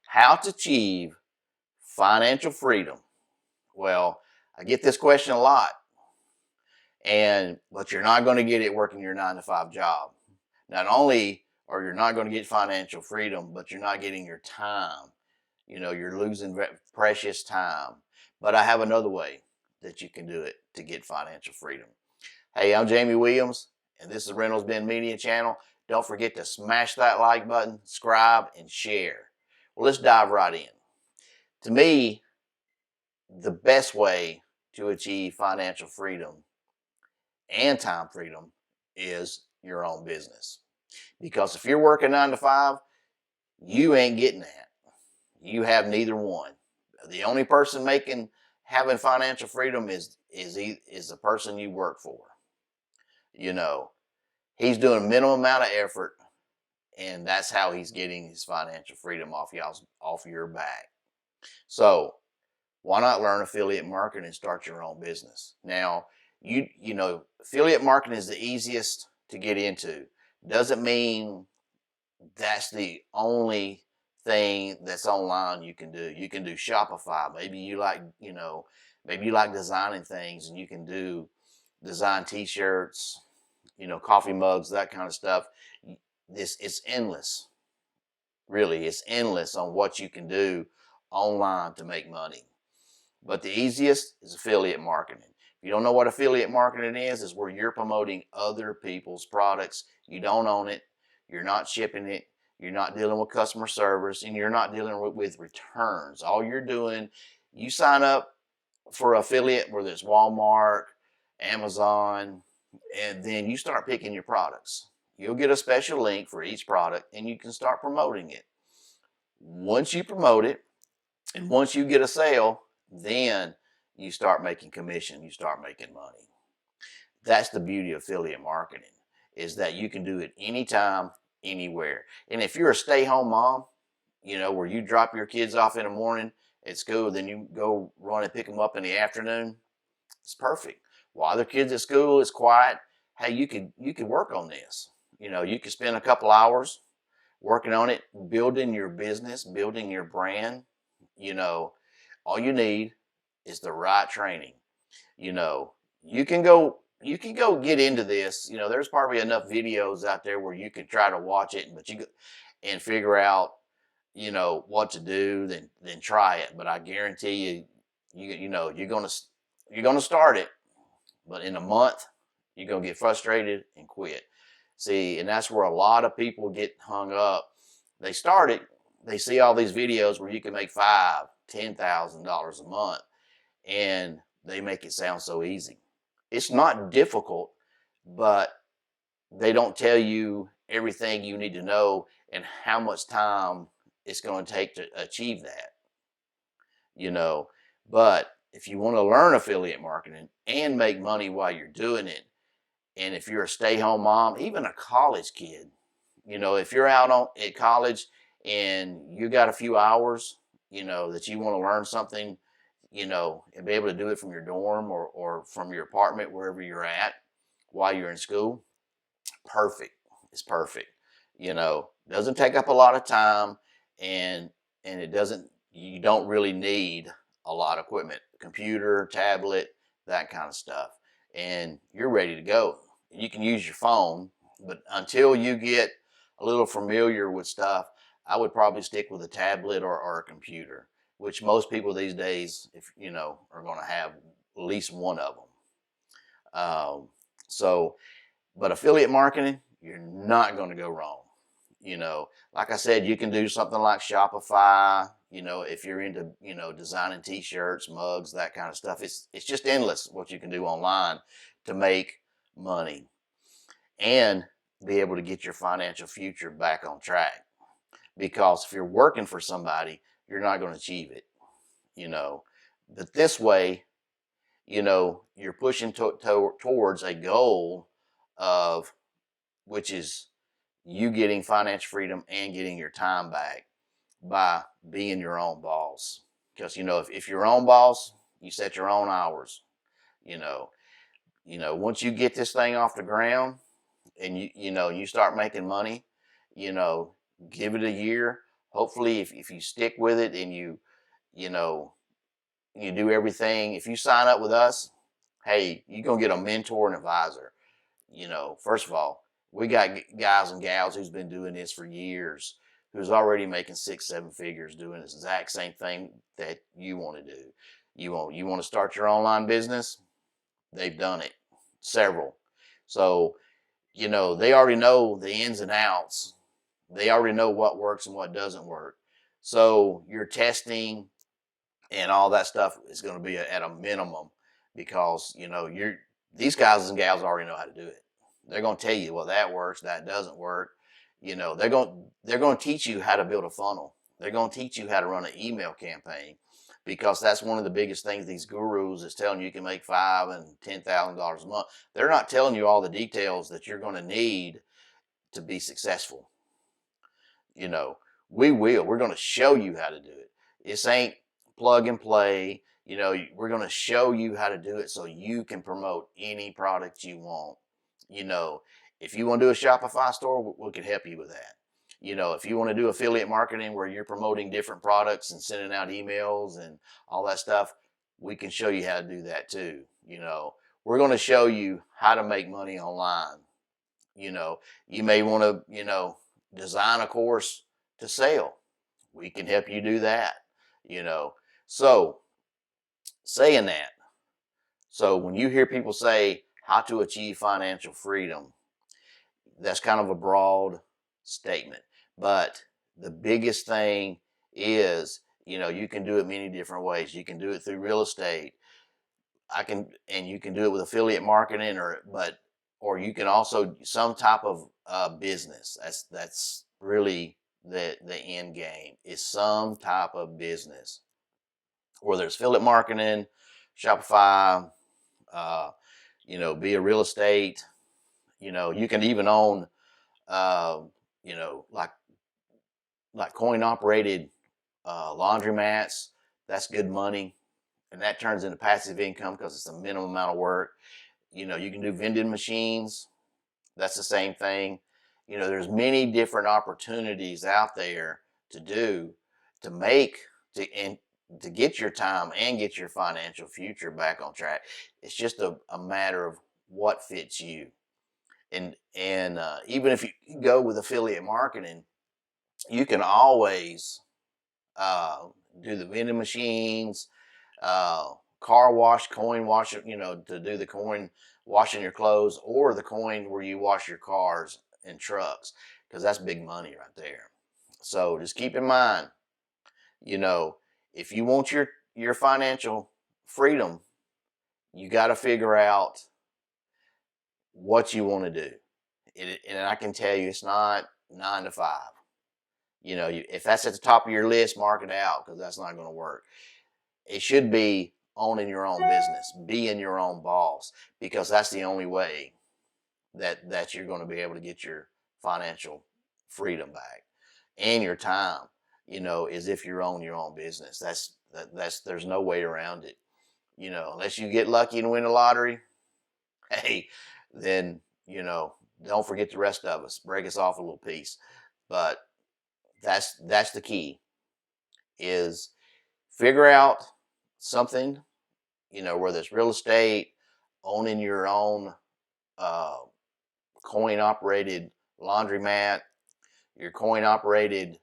How to achieve financial freedom. Well, I get this question a lot, but you're not going to get it working your 9 to 5 job. Not only are you not going to get financial freedom, but you're not getting your time. You're losing precious time. But I have another way that you can do it to get financial freedom. Hey, I'm Jamie Williams, and this is RiddlesBendMedia channel. Don't forget to smash that like button, subscribe, and share. Well, let's dive right in. To me, the best way to achieve financial freedom and time freedom is your own business. Because if you're working 9 to 5, you ain't getting that. You have neither one. The only person having financial freedom is the person you work for. You know, he's doing a minimum amount of effort, and that's how he's getting his financial freedom off your back. So why not learn affiliate marketing and start your own business? Now, affiliate marketing is the easiest to get into. Doesn't mean that's the only thing that's online you can do. You can do Shopify. Maybe you like designing things, and you can design t-shirts, coffee mugs, that kind of stuff. It's endless. Really, it's endless on what you can do online to make money. But the easiest is affiliate marketing. If you don't know what affiliate marketing is where you're promoting other people's products. You don't own it. You're not shipping it. You're not dealing with customer service, and you're not dealing with returns. All you're doing, you sign up for affiliate, whether it's Walmart, Amazon, and then you start picking your products. You'll get a special link for each product, and you can start promoting it. Once you promote it, and once you get a sale, then you start making commission, you start making money. That's the beauty of affiliate marketing, is that you can do it anytime, anywhere. And if you're a stay-home mom, where you drop your kids off in the morning at school, then you go run and pick them up in the afternoon, it's perfect. While the kids at school, it's quiet. Hey, you could work on this. You could spend a couple hours working on it, building your business, building your brand. All you need is the right training. You can go get into this. There's probably enough videos out there where you could try to watch it, and figure out what to do, then try it. But I guarantee you're gonna start it, but in a month you're gonna get frustrated and quit. See, and that's where a lot of people get hung up. They start it, they see all these videos where you can make $5,000-$10,000 a month, and they make it sound so easy. It's not difficult, but they don't tell you everything you need to know and how much time it's going to take to achieve that. But if you want to learn affiliate marketing and make money while you're doing it, and if you're a stay-home mom, even a college kid, if you're out at college and you got a few hours, that you want to learn something, and be able to do it from your dorm or from your apartment, wherever you're at while you're in school, perfect. It's perfect. Doesn't take up a lot of time, and you don't really need a lot of equipment, computer, tablet, that kind of stuff. And you're ready to go. You can use your phone, but until you get a little familiar with stuff, I would probably stick with a tablet or a computer, which most people these days, are going to have at least one of them. So, but affiliate marketing, you're not going to go wrong. Like I said, you can do something like Shopify. If you're into, designing t-shirts, mugs, that kind of stuff. It's just endless what you can do online to make money and be able to get your financial future back on track. Because if you're working for somebody, you're not going to achieve it. But this way, you're pushing towards a goal of, which is you getting financial freedom and getting your time back by being your own boss. Because, if you're your own boss, you set your own hours. Once you get this thing off the ground and you start making money, give it a year. hopefully if you stick with it and you know, you do everything, if you sign up with us, hey, you're going to get a mentor and advisor. First of all, we got guys and gals who's been doing this for years, who's already making 6, 7 figures doing the exact same thing that you want to do. You want to start your online business? They've done it, several. So, they already know the ins and outs. They already know what works and what doesn't work. So your testing and all that stuff is going to be at a minimum, because these guys and gals already know how to do it. They're going to tell you, well, that works, that doesn't work. They're going to teach you how to build a funnel. They're going to teach you how to run an email campaign, because that's one of the biggest things these gurus is telling you can make $5,000 and $10,000 a month. They're not telling you all the details that you're going to need to be successful. We're going to show you how to do it. This ain't plug and play. We're going to show you how to do it so you can promote any product you want. If you want to do a Shopify store, we can help you with that. If you want to do affiliate marketing where you're promoting different products and sending out emails and all that stuff, we can show you how to do that too. We're going to show you how to make money online. You may want to, design a course to sell. We can help you do that. So saying that, so when you hear people say how to achieve financial freedom, that's kind of a broad statement. But the biggest thing is, you can do it many different ways. You can do it through real estate. And you can do it with affiliate marketing, or you can also some type of business. That's really the end game, is some type of business, whether it's affiliate marketing, Shopify, be a real estate. You can even own, like coin operated laundromats. That's good money, and that turns into passive income because it's a minimum amount of work. You can do vending machines. That's the same thing. There's many different opportunities out there to do, and to get your time and get your financial future back on track. It's just a matter of what fits you. And even if you go with affiliate marketing, you can always do the vending machines, car wash, coin wash, to do the coin washing your clothes, or the coin where you wash your cars and trucks, because that's big money right there. So just keep in mind, if you want your financial freedom, you got to figure out what you want to do. And I can tell you, it's not 9 to 5. If that's at the top of your list, mark it out, because that's not going to work. It should be owning your own business, being your own boss, because that's the only way that you're going to be able to get your financial freedom back, and your time, is if you own your own business. There's no way around it. Unless you get lucky and win the lottery, hey, then, don't forget the rest of us. Break us off a little piece. But that's the key, is figure out something, whether it's real estate, owning your own coin operated laundromat, your coin operated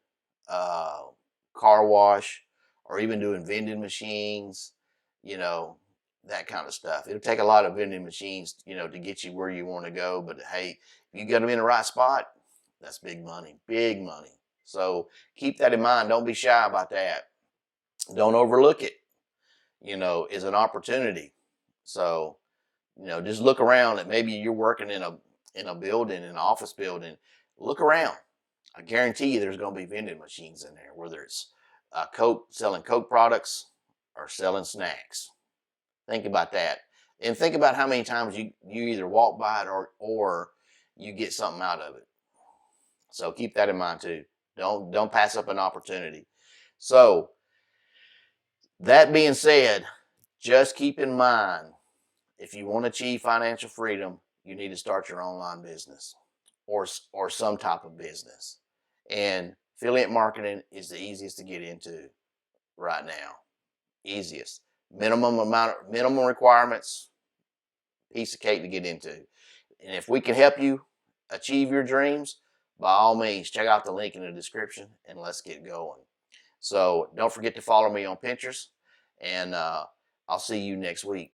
car wash, or even doing vending machines, that kind of stuff. It'll take a lot of vending machines, to get you where you want to go. But hey, if you got them in the right spot, that's big money, big money. So keep that in mind. Don't be shy about that. Don't overlook it. Is an opportunity. So, just look around. And maybe you're working in a building, in an office building. Look around. I guarantee you there's going to be vending machines in there, whether it's selling Coke products or selling snacks. Think about that. And think about how many times you either walk by it or you get something out of it. So keep that in mind too. Don't pass up an opportunity. So that being said, just keep in mind, if you want to achieve financial freedom, you need to start your online business or some type of business. And Affiliate marketing is the easiest to get into right now. Easiest. Minimum requirements, piece of cake to get into. And if we can help you achieve your dreams, by all means, check out the link in the description and let's get going. So don't forget to follow me on Pinterest, and I'll see you next week.